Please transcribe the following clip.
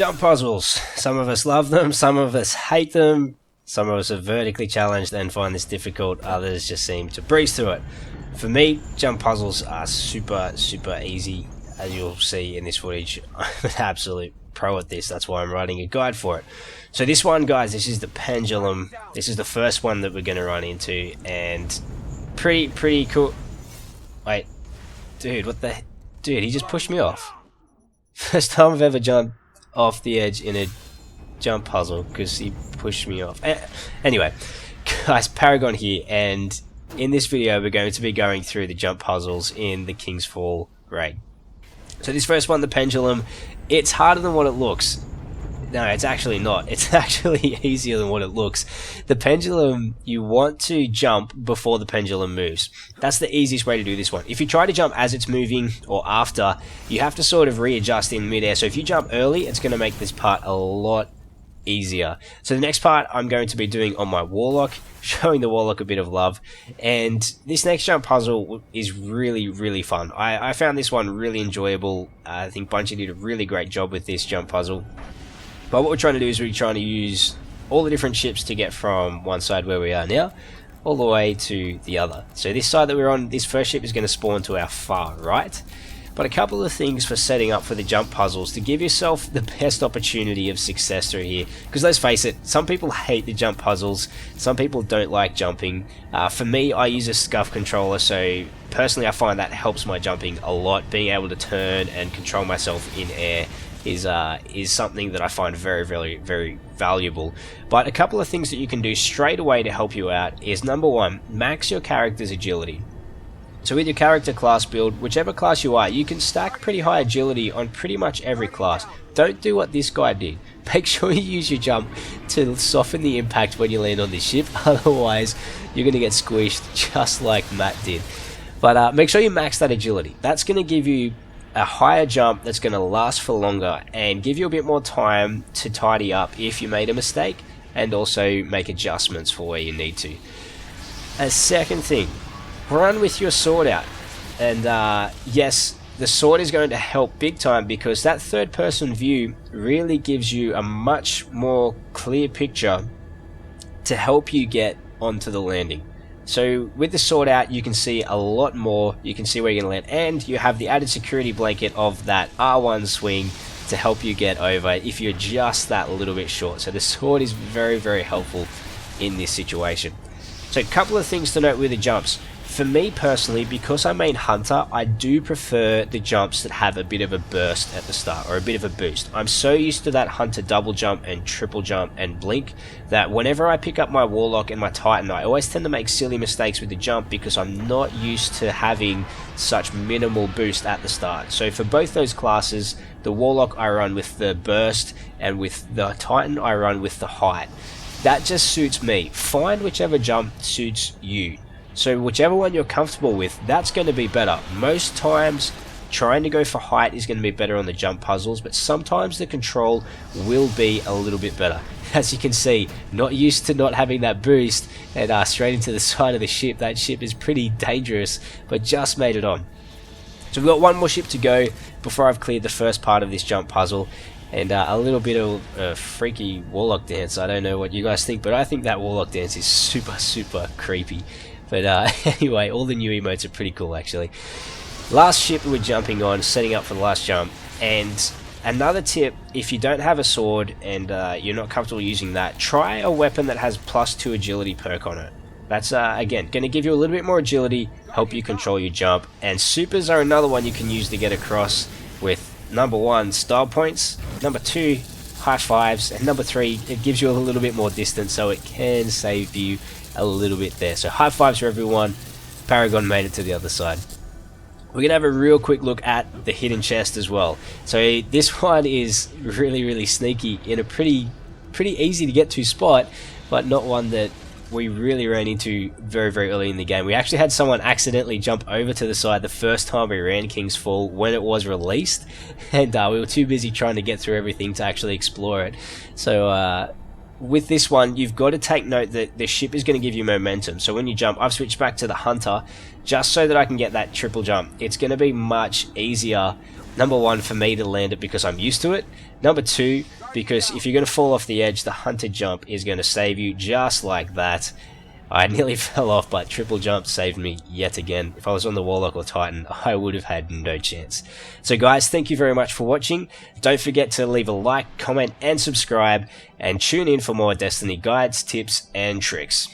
Jump puzzles. Some of us love them, some of us hate them, some of us are vertically challenged and find this difficult, others just seem to breeze through it. For me, jump puzzles are super easy, as you'll see in this footage. I'm an absolute pro at this, that's why I'm writing a guide for it. So this one, guys, this is the pendulum. This is the first one that we're going to run into, and pretty cool. Wait, dude, what the... Dude, he just pushed me off. First time I've ever jumped off the edge in a jump puzzle because he pushed me off. Anyway, guys, Paragon here, and in this video we're going to be going through the jump puzzles in the King's Fall raid. So this first one, the pendulum, it's harder than what it looks. No, it's actually not. It's actually easier than what it looks. The pendulum, you want to jump before the pendulum moves. That's the easiest way to do this one. If you try to jump as it's moving or after, you have to sort of readjust in midair. So if you jump early, it's going to make this part a lot easier. So the next part I'm going to be doing on my Warlock, showing the Warlock a bit of love, and this next jump puzzle is really fun. I found this one really enjoyable. I think Bungie did a really great job with this jump puzzle. But what we're trying to do is we're trying to use all the different ships to get from one side where we are now all the way to the other. So this side that we're on, this first ship is going to spawn to our far right. But a couple of things for setting up for the jump puzzles to give yourself the best opportunity of success through here. Because let's face it, some people hate the jump puzzles, some people don't like jumping. For me, I use a scuff controller, so personally I find that helps my jumping a lot. Being able to turn and control myself in air is something that I find very valuable. But a couple of things that you can do straight away to help you out is, number one, max your character's agility. So with your character class build, whichever class you are, you can stack pretty high agility on pretty much every class. Don't do what this guy did. Make sure you use your jump to soften the impact when you land on this ship, otherwise you're going to get squished just like Matt did. But make sure you max that agility. That's going to give you a higher jump that's going to last for longer and give you a bit more time to tidy up if you made a mistake, and also make adjustments for where you need to. A second thing, run with your sword out, and yes, the sword is going to help big time because that third person view really gives you a much more clear picture to help you get onto the landing. So with the sword out, you can see a lot more, you can see where you're going to land, and you have the added security blanket of that R1 swing to help you get over if you're just that little bit short. So the sword is very helpful in this situation. So a couple of things to note with the jumps. For me personally, because I main Hunter, I do prefer the jumps that have a bit of a burst at the start, or a bit of a boost. I'm so used to that Hunter double jump and triple jump and blink that whenever I pick up my Warlock and my Titan, I always tend to make silly mistakes with the jump because I'm not used to having such minimal boost at the start. So for both those classes, the Warlock I run with the burst, and with the Titan I run with the height. That just suits me. Find whichever jump suits you. So whichever one you're comfortable with, that's going to be better. Most times trying to go for height is going to be better on the jump puzzles, but sometimes the control will be a little bit better. As you can see, not used to not having that boost, and straight into the side of the ship. That ship is pretty dangerous, but just made it on. So we've got one more ship to go before I've cleared the first part of this jump puzzle, and a little bit of a freaky Warlock dance. I don't know what you guys think, but I think that Warlock dance is super creepy. But anyway, all the new emotes are pretty cool actually. Last ship we're jumping on, setting up for the last jump. And another tip, if you don't have a sword and you're not comfortable using that, try a weapon that has +2 agility perk on it. That's again going to give you a little bit more agility, help you control your jump. And supers are another one you can use to get across with, number 1, style points, number 2, high fives, and number 3, it gives you a little bit more distance, so it can save you a little bit there. So high fives for everyone. Paragon made it to the other side. We're gonna have a real quick look at the hidden chest as well. So this one is really sneaky in a pretty easy to get to spot, but not one that we really ran into very early in the game. We actually had someone accidentally jump over to the side the first time we ran King's Fall when it was released, and we were too busy trying to get through everything to actually explore it. So with this one, you've got to take note that the ship is going to give you momentum. So when you jump, I've switched back to the Hunter just so that I can get that triple jump. It's going to be much easier, number one, for me to land it because I'm used to it. Number two, because if you're going to fall off the edge, the Hunter jump is going to save you just like that. I nearly fell off, but triple jump saved me yet again. If I was on the Warlock or Titan, I would have had no chance. So guys, thank you very much for watching. Don't forget to leave a like, comment, and subscribe, and tune in for more Destiny guides, tips, and tricks.